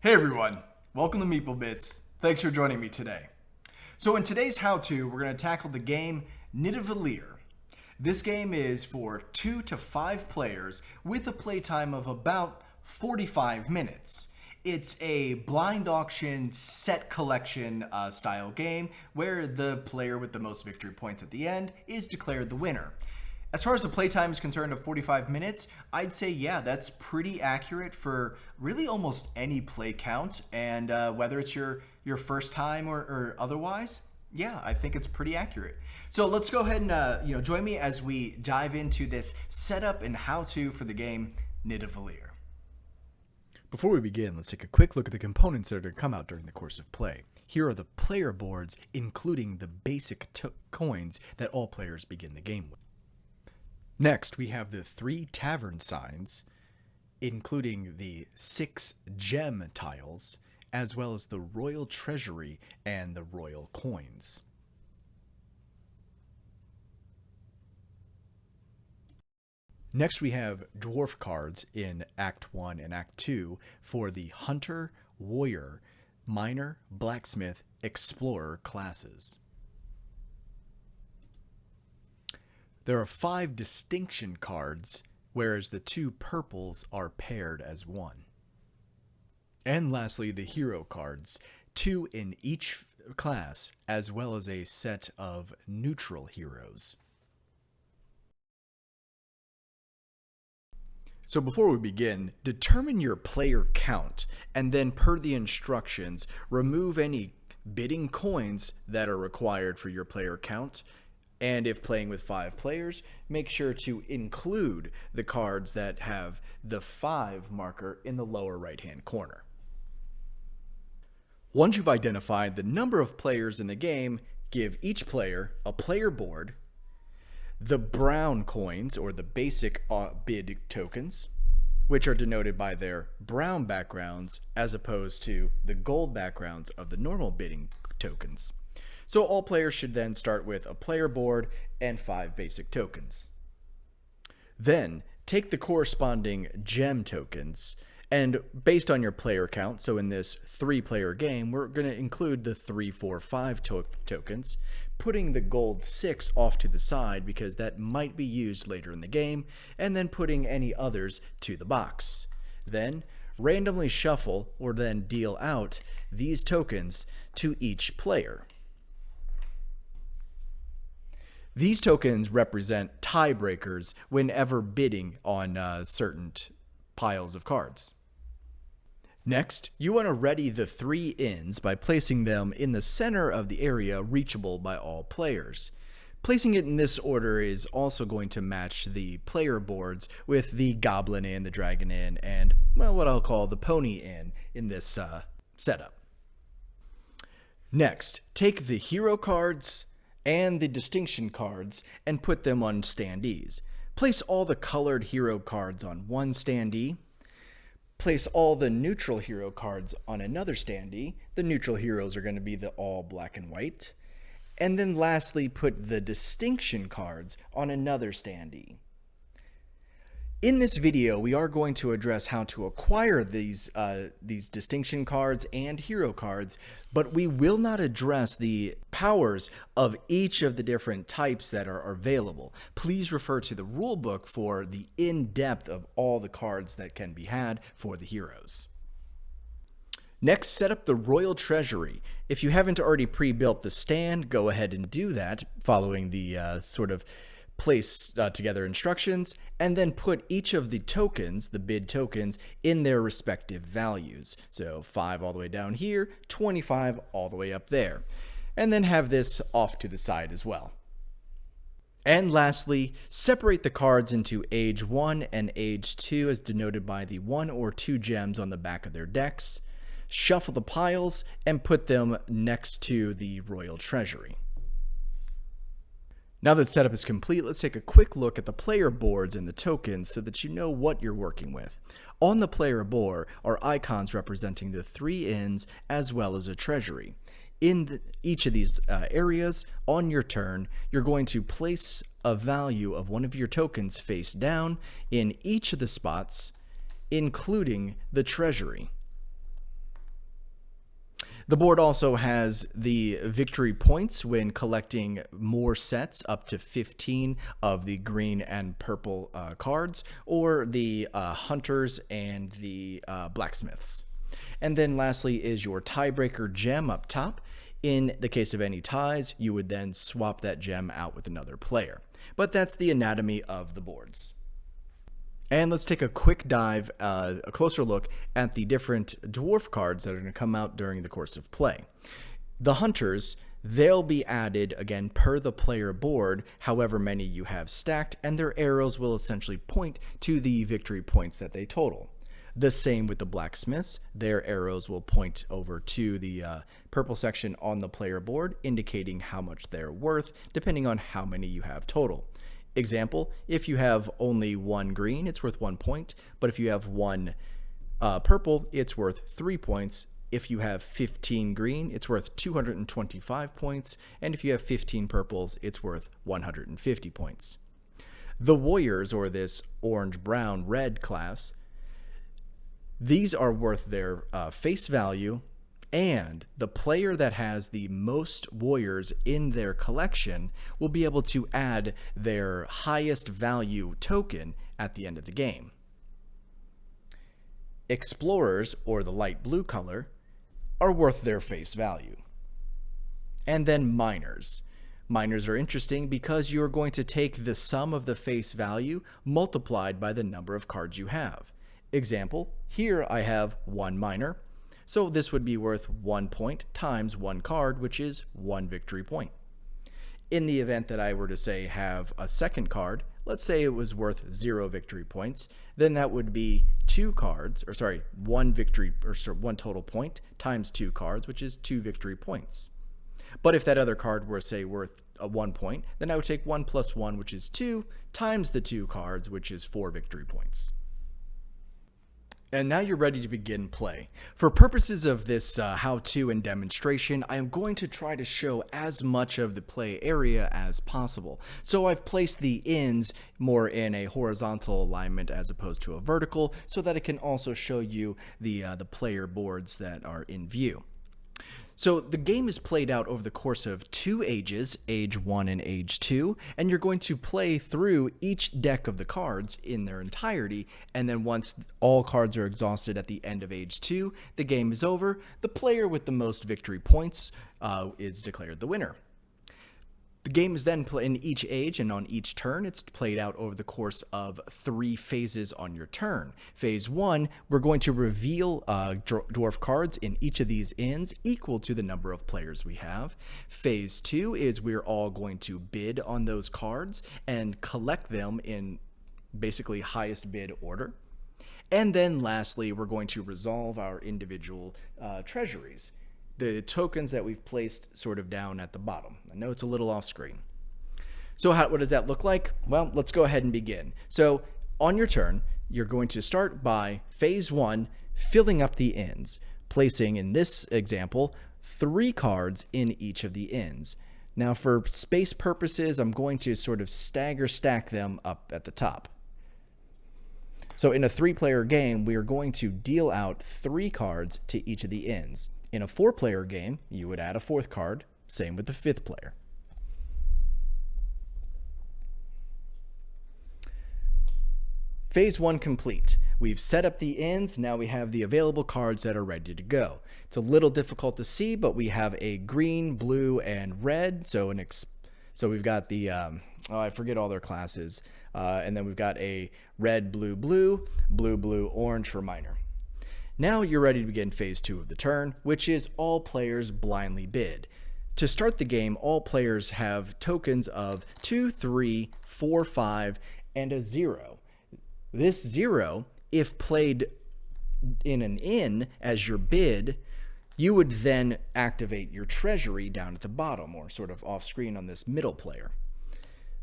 Hey everyone, welcome to Meeple Bits. Thanks for joining me today. So in today's how-to, we're going to tackle the game Nidavellir. This game is for 2 to 5 players with a playtime of about 45 minutes. It's a blind auction set collection style game where the player with the most victory points at the end is declared the winner. As far as the playtime is concerned of 45 minutes, I'd say, yeah, that's pretty accurate for really almost any play count. And whether it's your first time or otherwise, yeah, I think it's pretty accurate. So let's go ahead and join me as we dive into this setup and how-to for the game Nidavellir. Before we begin, let's take a quick look at the components that are going to come out during the course of play. Here are the player boards, including the basic coins that all players begin the game with. Next, we have the 3 tavern signs, including the 6 gem tiles, as well as the royal treasury and the royal coins. Next, we have dwarf cards in Act 1 and Act 2 for the hunter, warrior, miner, blacksmith, explorer classes. There are 5 distinction cards, whereas the 2 purples are paired as 1. And lastly, the hero cards, 2 in each class, as well as a set of neutral heroes. So before we begin, determine your player count, and then per the instructions, remove any bidding coins that are required for your player count. And if playing with 5 players, make sure to include the cards that have the 5 marker in the lower right-hand corner. Once you've identified the number of players in the game, give each player a player board, the brown coins, or the basic bid tokens, which are denoted by their brown backgrounds as opposed to the gold backgrounds of the normal bidding tokens. So all players should then start with a player board and 5 basic tokens. Then take the corresponding gem tokens, and based on your player count, so in this 3-player game, we're going to include the 3, 4, 5 tokens, putting the gold 6 off to the side because that might be used later in the game, and then putting any others to the box. Then randomly shuffle or then deal out these tokens to each player. These tokens represent tiebreakers whenever bidding on certain piles of cards. Next, you want to ready the 3 inns by placing them in the center of the area reachable by all players. Placing it in this order is also going to match the player boards with the Goblin Inn, the Dragon Inn, and, well, what I'll call the Pony Inn in this setup. Next, take the hero cards and the distinction cards and put them on standees. Place all the colored hero cards on one standee. Place all the neutral hero cards on another standee. The neutral heroes are going to be the all black and white. And then lastly, put the distinction cards on another standee. In this video, we are going to address how to acquire these distinction cards and hero cards, but we will not address the powers of each of the different types that are available. Please refer to the rule book for the in-depth of all the cards that can be had for the heroes. Next, set up the Royal Treasury. If you haven't already pre-built the stand, go ahead and do that, following the place together instructions, and then put each of the tokens, the bid tokens, in their respective values. So 5 all the way down here, 25 all the way up there. And then have this off to the side as well. And lastly, separate the cards into Age 1 and Age 2 as denoted by the 1 or 2 gems on the back of their decks. Shuffle the piles and put them next to the Royal Treasury. Now that setup is complete, let's take a quick look at the player boards and the tokens so that you know what you're working with. On the player board are icons representing the 3 inns as well as a treasury. In each of these areas, on your turn, you're going to place a value of one of your tokens face down in each of the spots, including the treasury. The board also has the victory points when collecting more sets, up to 15 of the green and purple cards, or the hunters and the blacksmiths. And then lastly is your tiebreaker gem up top. In the case of any ties, you would then swap that gem out with another player. But that's the anatomy of the boards. And let's take a quick dive, a closer look at the different dwarf cards that are going to come out during the course of play. The hunters, they'll be added, again, per the player board, however many you have stacked, and their arrows will essentially point to the victory points that they total. The same with the blacksmiths. Their arrows will point over to the purple section on the player board, indicating how much they're worth, depending on how many you have total. Example, if you have only one green, it's worth 1 point, but if you have one purple, it's worth 3 points. If you have 15 green, it's worth 225 points, and if you have 15 purples, it's worth 150 points. The warriors, or this orange, brown, red class, these are worth their face value, and the player that has the most warriors in their collection will be able to add their highest value token at the end of the game. Explorers, or the light blue color, are worth their face value. And then miners. Miners are interesting because you're going to take the sum of the face value multiplied by the number of cards you have. Example, here I have one miner. So this would be worth 1 point times one card, which is 1 victory point. In the event that I were to say have a second card, let's say it was worth 0 victory points, then that would be 2 cards, or sorry, 1 victory, or sorry, 1 total point times 2 cards, which is 2 victory points. But if that other card were, say, worth 1 point, then I would take 1 plus 1, which is 2, times the 2 cards, which is 4 victory points. And now you're ready to begin play. For purposes of this how-to and demonstration, I am going to try to show as much of the play area as possible. So I've placed the ends more in a horizontal alignment as opposed to a vertical, so that it can also show you the player boards that are in view. So the game is played out over the course of 2 ages, age 1 and age 2, and you're going to play through each deck of the cards in their entirety, and then once all cards are exhausted at the end of age 2, the game is over. The player with the most victory points is declared the winner. The game is then played in each age, and on each turn, it's played out over the course of 3 phases on your turn. Phase 1, we're going to reveal dwarf cards in each of these ends equal to the number of players we have. Phase 2 is we're all going to bid on those cards and collect them in basically highest bid order. And then lastly, we're going to resolve our individual treasuries. The tokens that we've placed sort of down at the bottom. I know it's a little off screen. So what does that look like? Well, let's go ahead and begin. So on your turn, you're going to start by phase 1, filling up the ends, placing, in this example, 3 cards in each of the ends. Now for space purposes, I'm going to sort of stagger stack them up at the top. So in a 3-player game, we are going to deal out 3 cards to each of the ends. In a 4-player game, you would add a 4th card, same with the 5th player. Phase 1 complete. We've set up the ends, now we have the available cards that are ready to go. It's a little difficult to see, but we have a green, blue, and red, so we've got the, I forget all their classes, and then we've got a red, blue, blue, blue, blue, orange for minor. Now you're ready to begin phase 2 of the turn, which is all players blindly bid. To start the game, all players have tokens of 2, 3, 4, 5, and a 0. This 0, if played in an inn as your bid, you would then activate your treasury down at the bottom, or sort of off screen on this middle player.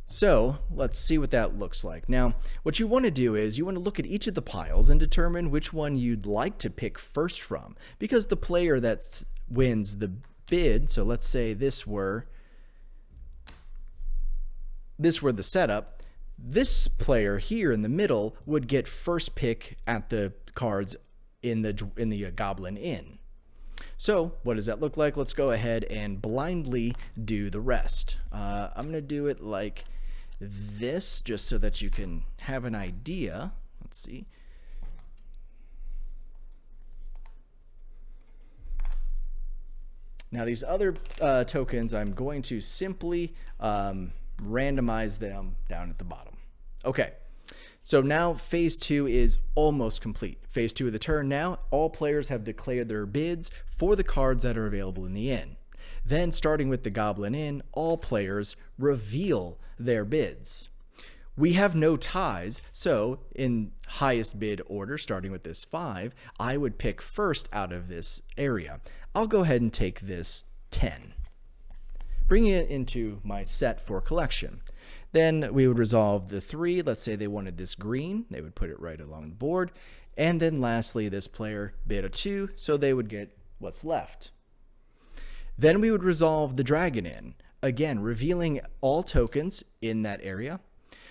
So let's see what that looks like. Now, what you want to do is you want to look at each of the piles and determine which one you'd like to pick first from, because the player that wins the bid, so let's say this were the setup, this player here in the middle would get first pick at the cards in the Goblin Inn. So what does that look like? Let's go ahead and blindly do the rest. I'm going to do it like this just so that you can have an idea. Let's see. Now these other tokens, I'm going to simply randomize them down at the bottom. Okay, so now phase 2 is almost complete. Phase 2 of the turn now, all players have declared their bids for the cards that are available in the inn. Then starting with the Goblin Inn, all players reveal their bids. We have no ties, so in highest bid order, starting with this 5, I would pick first out of this area. I'll go ahead and take this 10. Bringing it into my set for collection. Then we would resolve the 3. Let's say they wanted this green. They would put it right along the board. And then lastly, this player bid a 2, so they would get what's left. Then we would resolve the Dragon Inn. Again, revealing all tokens in that area.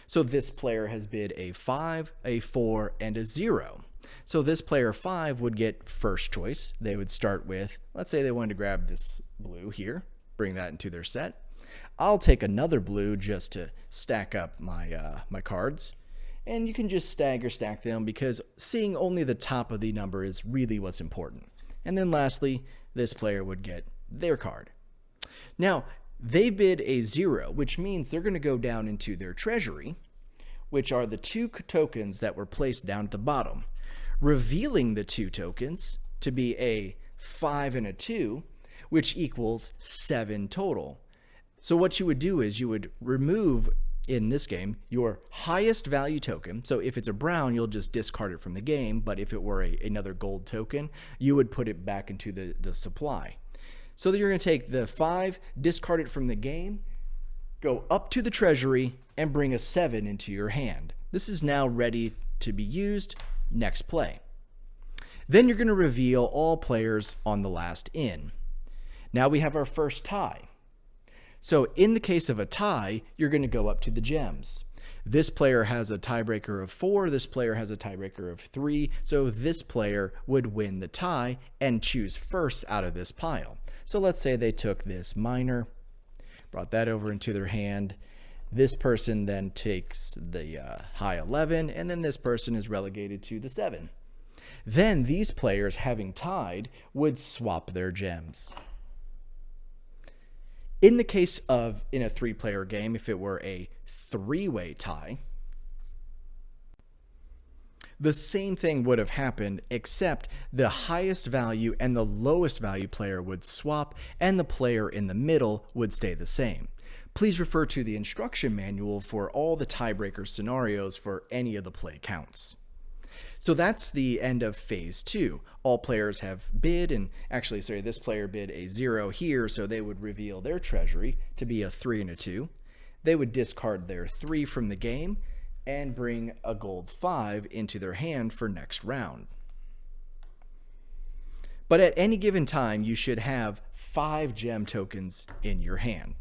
So this player has bid a 5, a 4, and a 0. So this player 5 would get first choice. They would start with, let's say they wanted to grab this blue here, bring that into their set. I'll take another blue just to stack up my cards. And you can just stagger stack them because seeing only the top of the number is really what's important. And then lastly, this player would get their card. Now, they bid a 0, which means they're going to go down into their treasury, which are the 2 tokens that were placed down at the bottom, revealing the 2 tokens to be a 5 and a 2, which equals 7 total. So what you would do is you would remove, in this game, your highest value token. So if it's a brown, you'll just discard it from the game, but if it were another gold token, you would put it back into the supply. So you're going to take the 5, discard it from the game, go up to the treasury, and bring a 7 into your hand. This is now ready to be used. Next play. Then you're going to reveal all players on the last inn. Now we have our first tie. So in the case of a tie, you're going to go up to the gems. This player has a tiebreaker of 4, this player has a tiebreaker of 3, so this player would win the tie and choose first out of this pile. So let's say they took this minor, brought that over into their hand. This person then takes the high 11, and then this person is relegated to the 7. Then these players, having tied, would swap their gems. In the case of, in a 3-player game, if it were a 3-way tie, the same thing would have happened, except the highest value and the lowest value player would swap, and the player in the middle would stay the same. Please refer to the instruction manual for all the tiebreaker scenarios for any of the play counts. So that's the end of phase 2. All players have bid, and actually, sorry, this player bid a 0 here, so they would reveal their treasury to be a 3 and a 2. They would discard their 3 from the game and bring a gold 5 into their hand for next round. But at any given time, you should have 5 gem tokens in your hand.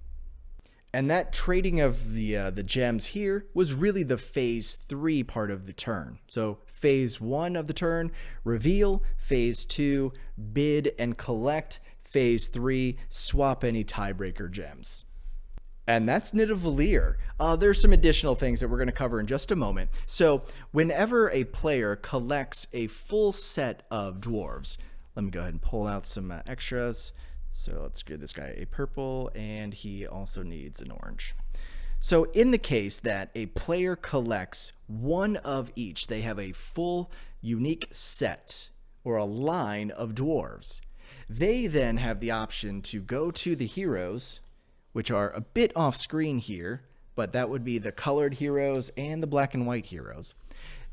And that trading of the gems here was really the phase 3 part of the turn. So phase 1 of the turn, reveal. Phase 2, bid and collect. Phase 3, swap any tiebreaker gems. And that's Nidavellir. There's some additional things that we're going to cover in just a moment. So whenever a player collects a full set of dwarves, let me go ahead and pull out some extras. So let's give this guy a purple, and he also needs an orange. So in the case that a player collects one of each, they have a full unique set or a line of dwarves. They then have the option to go to the heroes, which are a bit off screen here, but that would be the colored heroes and the black and white heroes.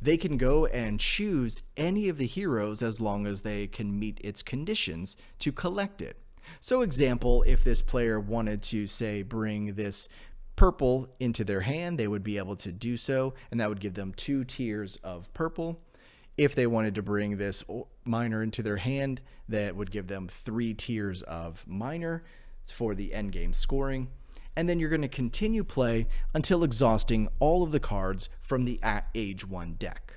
They can go and choose any of the heroes as long as they can meet its conditions to collect it. So example, if this player wanted to, say, bring this purple into their hand, they would be able to do so, and that would give them 2 tiers of purple. If they wanted to bring this minor into their hand, that would give them 3 tiers of minor for the endgame scoring. And then you're going to continue play until exhausting all of the cards from the Age 1 deck.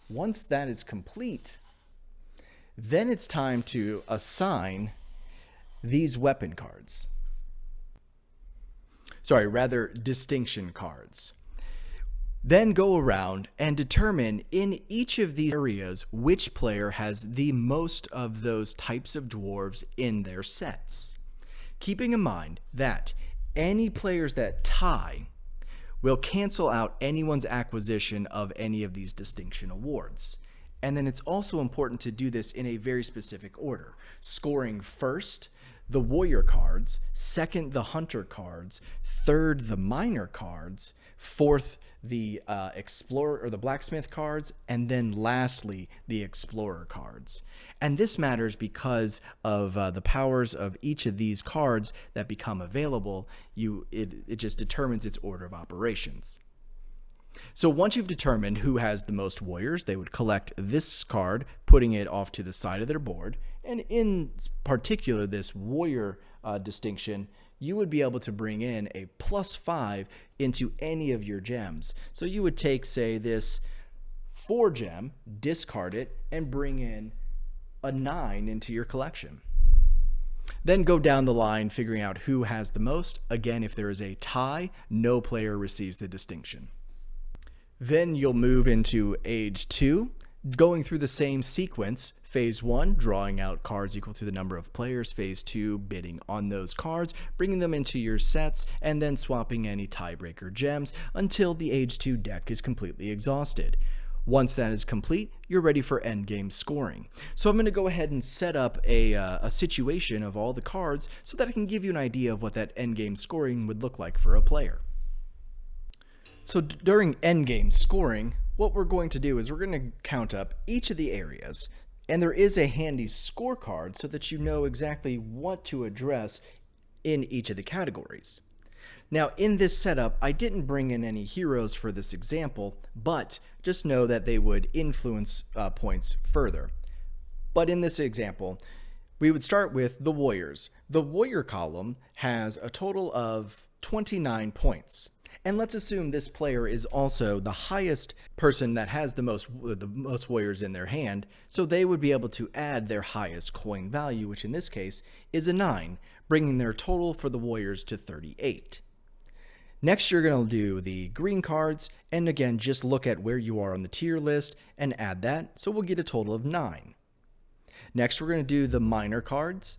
Once that is complete, Then it's time to assign these weapon cards. Sorry, rather distinction cards. Then go around and determine in each of these areas which player has the most of those types of dwarves in their sets. Keeping in mind that any players that tie will cancel out anyone's acquisition of any of these distinction awards. And then it's also important to do this in a very specific order, scoring first the warrior cards, second the hunter cards, third the miner cards, fourth the explorer or the blacksmith cards, and then lastly the explorer cards. And this matters because of the powers of each of these cards that become available. It just determines its order of operations. So once you've determined who has the most warriors, they would collect this card, putting it off to the side of their board. And in particular, this warrior distinction, you would be able to bring in a +5 into any of your gems. So you would take, say, this 4 gem, discard it, and bring in a 9 into your collection. Then go down the line figuring out who has the most. Again, if there is a tie, no player receives the distinction. Then you'll move into Age 2, going through the same sequence. Phase 1, drawing out cards equal to the number of players. Phase 2, bidding on those cards, bringing them into your sets, and then swapping any tiebreaker gems until the Age 2 deck is completely exhausted. Once that is complete, you're ready for endgame scoring. So I'm going to go ahead and set up a situation of all the cards so that I can give you an idea of what that endgame scoring would look like for a player. So during endgame scoring, what we're going to do is we're going to count up each of the areas, and there is a handy scorecard so that you know exactly what to address in each of the categories. Now, in this setup, I didn't bring in any heroes for this example, but just know that they would influence points further. But in this example, we would start with the warriors. The warrior column has a total of 29 points. And let's assume this player is also the highest person that has the most warriors in their hand, so they would be able to add their highest coin value, which in this case is a 9, bringing their total for the warriors to 38. Next, you're going to do the green cards, and again, just look at where you are on the tier list and add that, so we'll get a total of 9. Next, we're going to do the minor cards,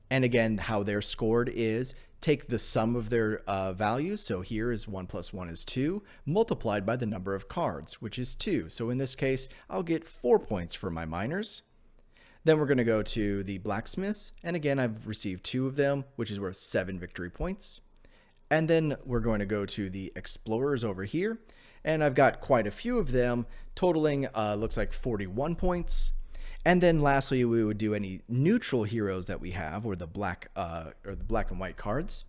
and again, how they're scored is take the sum of their values. So here is 1 + 1 is 2, multiplied by the number of cards, which is 2. So in this case, I'll get 4 points for my miners. Then we're going to go to the blacksmiths. And again, I've received 2 of them, which is worth 7 victory points. And then we're going to go to the explorers over here. And I've got quite a few of them, totaling looks like 41 points. And then lastly, we would do any neutral heroes that we have, or the black and white cards,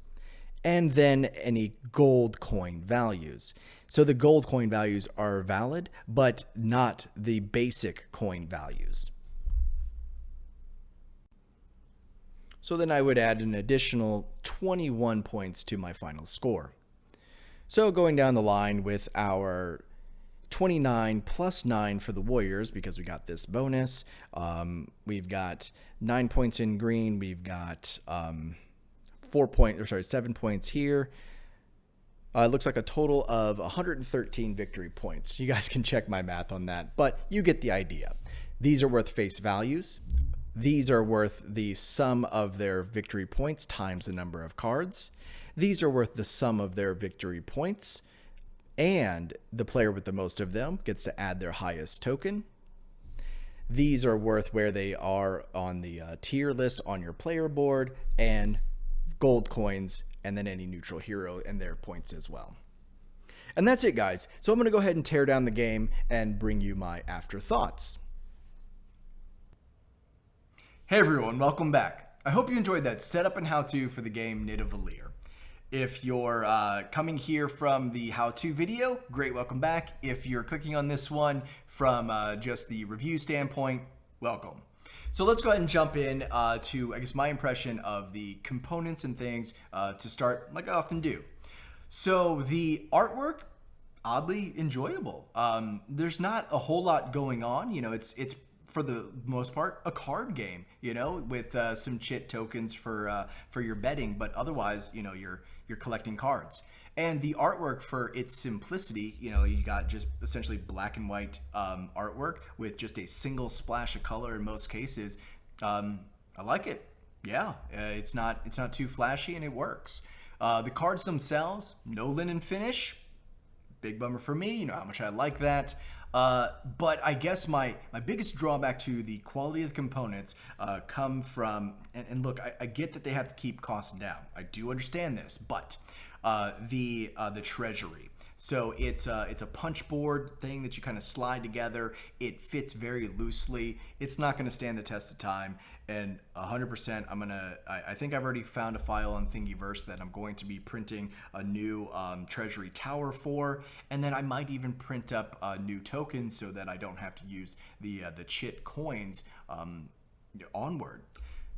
and then any gold coin values. So the gold coin values are valid, but not the basic coin values. So then I would add an additional 21 points to my final score. So going down the line with our 29 + 9 for the warriors, because we got this bonus. We've got 9 points in green. We've got 7 points here. It looks like a total of 113 victory points. You guys can check my math on that, but you get the idea. These are worth face values. These are worth the sum of their victory points times the number of cards. These are worth the sum of their victory points, and the player with the most of them gets to add their highest token. These are worth where they are on the tier list on your player board, and gold coins, and then any neutral hero and their points as well. And that's it, guys. So I'm going to go ahead and tear down the game and bring you my afterthoughts. Hey everyone, welcome back. I hope you enjoyed that setup and how-to for the game Nidavellir. If you're coming here from the how-to video, great, welcome back. If you're clicking on this one from just the review standpoint, welcome. So let's go ahead and jump in to, I guess, my impression of the components and things to start, like I often do. So the artwork, oddly enjoyable. There's not a whole lot going on. You know, it's for the most part, a card game, with some chit tokens for your betting, but otherwise, you're collecting cards. And the artwork, for its simplicity, you got just essentially black and white artwork with just a single splash of color in most cases. I like it. Yeah, it's not too flashy, and it works. The cards themselves, no linen finish. Big bummer for me. You know how much I like that. But I guess my biggest drawback to the quality of the components come from, and look, I get that they have to keep costs down. I do understand this, but the treasury. So it's a punch board thing that you kind of slide together. It fits very loosely. It's not going to stand the test of time. And 100%, I think I've already found a file on Thingiverse that I'm going to be printing a new treasury tower for. And then I might even print up new tokens so that I don't have to use the chit coins onward.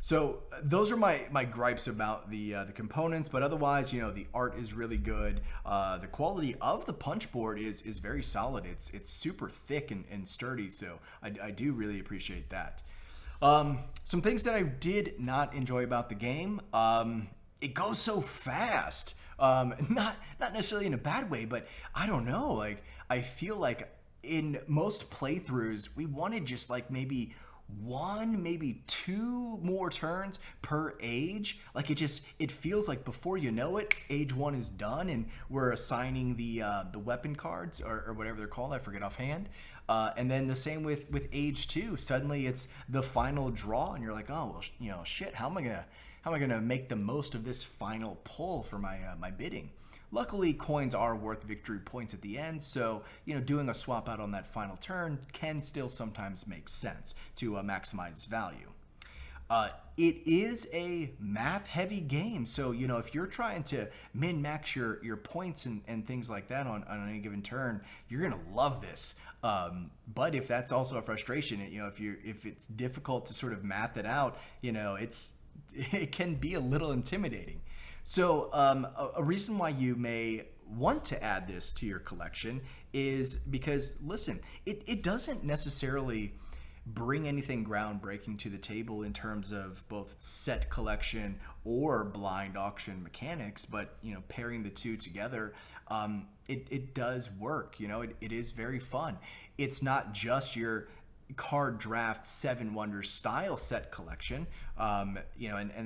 So those are my gripes about the components, but otherwise, the art is really good. The quality of the punch board is very solid. It's super thick and sturdy, so I do really appreciate that. Some things that I did not enjoy about the game, it goes so fast. Not necessarily in a bad way, but I don't know. Like, I feel like in most playthroughs, we wanted just like maybe one, maybe two more turns per age. Like it feels like before you know it, age 1 is done, and we're assigning the weapon cards or whatever they're called. I forget offhand. And then the same with age 2. Suddenly it's the final draw, and you're like, oh well, shit. How am I gonna make the most of this final pull for my bidding? Luckily, coins are worth victory points at the end, so doing a swap out on that final turn can still sometimes make sense to maximize value. It is a math-heavy game, so if you're trying to min-max your points and things like that on any given turn, you're gonna love this. But if that's also a frustration, if it's difficult to sort of math it out, it can be a little intimidating. So a reason why you may want to add this to your collection is because, listen, it doesn't necessarily bring anything groundbreaking to the table in terms of both set collection or blind auction mechanics, but pairing the two together, it does work. It is very fun. It's not just your card draft 7 Wonders style set collection, and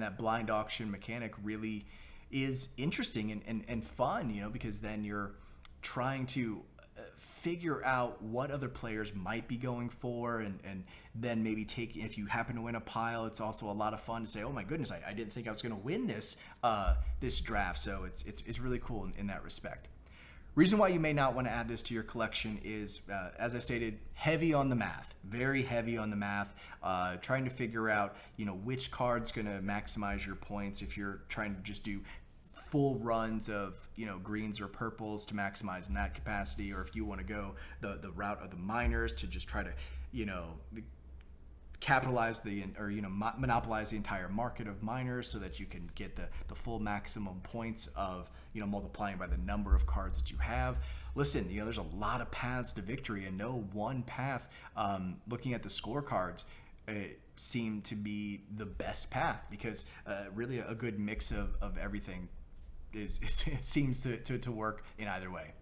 that blind auction mechanic really is interesting and fun, because then you're trying to figure out what other players might be going for, and then maybe if you happen to win a pile, it's also a lot of fun to say, oh my goodness, I didn't think I was going to win this draft. So it's really cool in that respect. Reason why you may not want to add this to your collection is, as I stated, heavy on the math, very heavy on the math, trying to figure out, which card's going to maximize your points if you're trying to just do full runs of, greens or purples to maximize in that capacity, or if you want to go the route of the miners to just try to, capitalize monopolize the entire market of miners so that you can get the full maximum points of multiplying by the number of cards that you have. Listen, there's a lot of paths to victory, and no one path, looking at the scorecards, seem to be the best path, because really a good mix of everything seems to work in either way.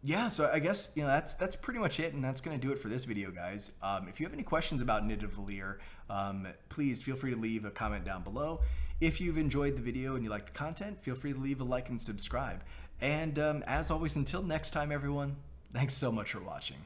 Yeah, so I guess that's pretty much it, and that's going to do it for this video, guys. If you have any questions about Nidavellir, please feel free to leave a comment down below. If you've enjoyed the video and you like the content, feel free to leave a like and subscribe. And as always, until next time, everyone, thanks so much for watching.